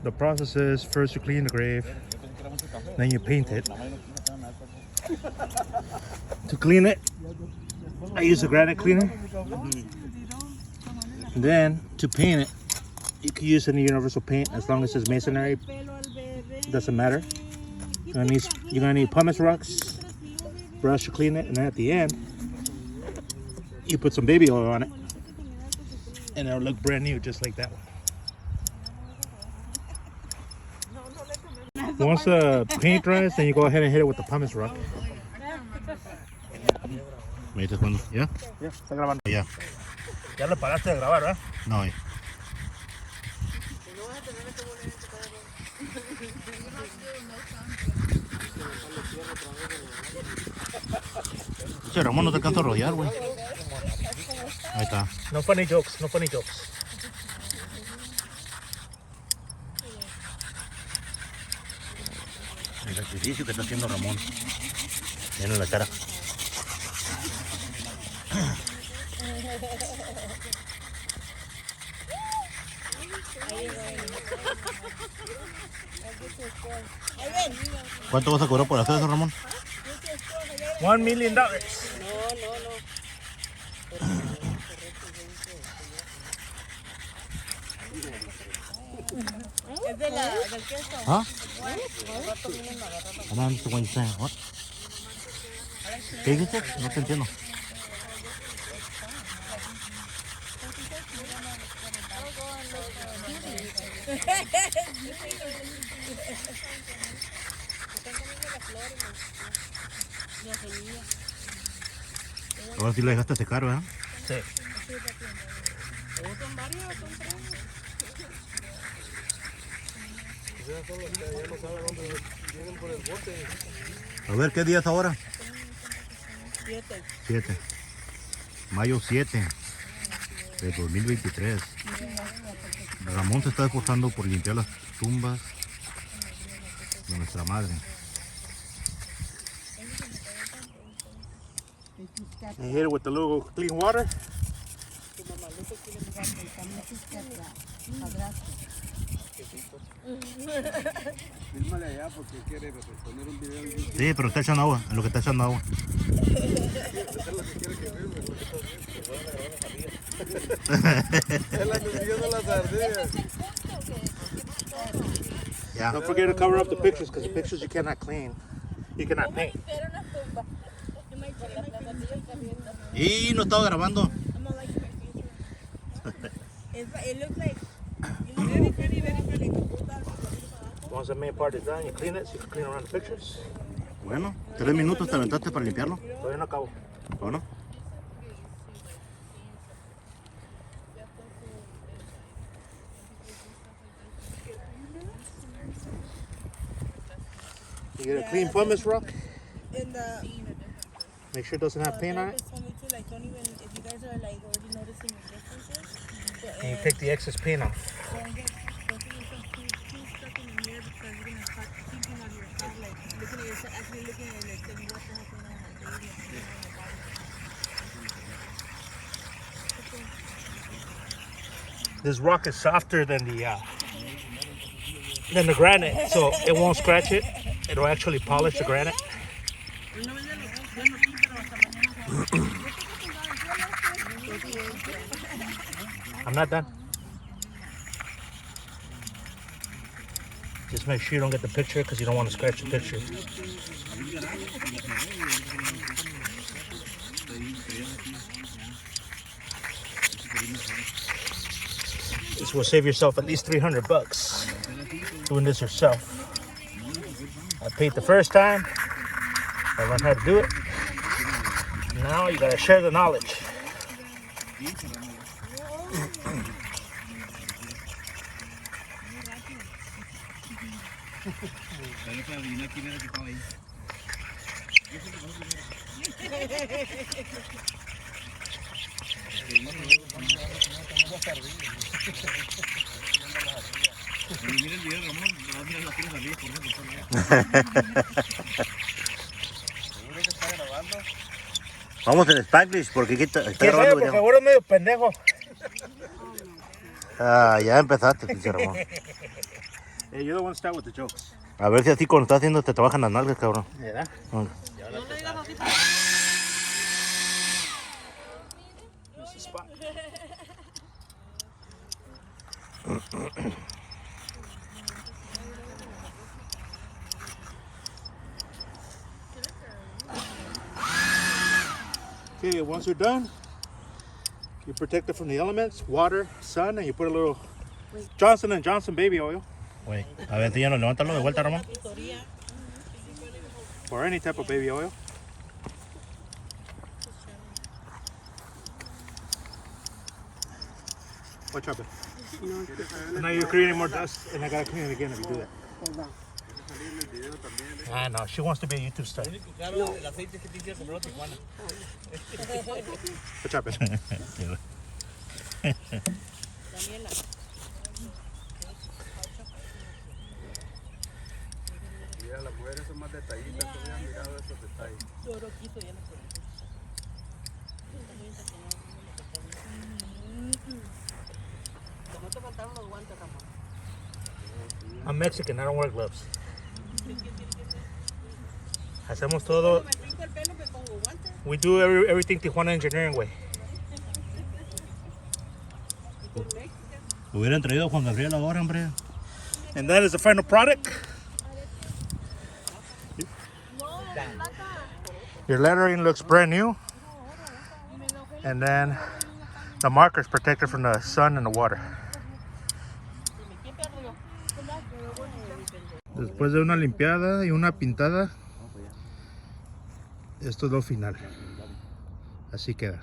The process is first you clean the grave, then you paint it. To clean it, I use a granite cleaner. Then to paint it, you can use any universal paint as long as it's masonry. Doesn't matter. You're gonna need pumice rocks, brush to clean it, and then at the end, you put some baby oil on it, and it'll look brand new, just like that one. Once the paint dries, then you go ahead and hit it with the pumice rock. ¿Me dices cuándo? ¿Ya? Ya, está grabando. Ya. Ya lo paraste de grabar, ¿verdad? No. Che, Ramón, no te alcanzo a rollar, güey. Ahí está. No funny jokes, no funny jokes. El sacrificio que está haciendo Ramón. Miren la cara. ¿Cuánto vas a cobrar por hacer eso, Ramón? $1 million. No. Es del queso. ¿Ah? I don't understand what you're saying. What? ¿Qué dijiste? No te entiendo. Ahora sí lo dejaste secar, ¿verdad? Sí. A ver, ¿qué día es ahora? 7. 7. Mayo 7 de 2023. Ramón se está esforzando por limpiar las tumbas de nuestra madre. And hit it with the little clean water. Fílmale allá porque quiere poner un video en YouTube. Sí, pero está echando agua, en lo que está echando agua. Él anda siguiendo las ardillas. Ya. Don't forget to cover up the pictures because the pictures you cannot clean. You cannot paint. Y no estaba grabando. It looks like very pretty. Once the main part is done, you clean it so you can clean around the pictures. Bueno, 3 minutos te aventaste para limpiarlo. Todavía no acabo. ¿O no? You get a clean pumice rock. in the Make sure it doesn't have paint on it. therapist told me to, like, don't even, if you guys are like already noticing the differences, And you take the excess paint off. don't get yourself too stuck in the mirror because you're gonna start thinking of yourself, like looking at yourself, actually looking at it, like, what the hell's going on with my baby and what's going on with my body. This rock is softer than the granite, so it won't scratch it. It'll actually polish the granite. I'm not done. Just make sure you don't get the picture because you don't want to scratch the picture. This will save yourself at least $300 doing this yourself. I paid the first time. I learned how to do it. Now you gotta share the knowledge. Vamos en Spanglish porque aquí está ¿Qué grabando Por video. favor, es medio pendejo. Ah, ya empezaste, pinche Ramón. Hey, you're the one to start with the jokes. A ver si así cuando estás haciendo te trabajan las nalgas, cabrón. ¿Verdad? No le digas así. This is spot. Okay, once you're done, you protect it from the elements, water, sun, and you put a little Johnson & Johnson baby oil Güey, a ver, ya no, levántalo de vuelta, Ramón. or any type of baby oil. Watch out, babe. Now you're creating more dust, and I gotta clean it again if you do that. Ah, no, she wants to be a YouTube star. Watch out, babe. Mira, las mujeres son más detallistas, tú hubieras mirado esos detalles. No te faltaron los guantes, Ramón. I'm Mexican, I don't wear gloves. Hacemos todo. Me pinto el pelo, me pongo guantes. We do everything Tijuana engineering way. Hubieran traído a Juan Gabriel ahora, hombre. And that is the final product. Your lettering looks brand new. And then the marker is protected from the sun and the water. Después de una limpiada y una pintada, esto es lo final. Así queda.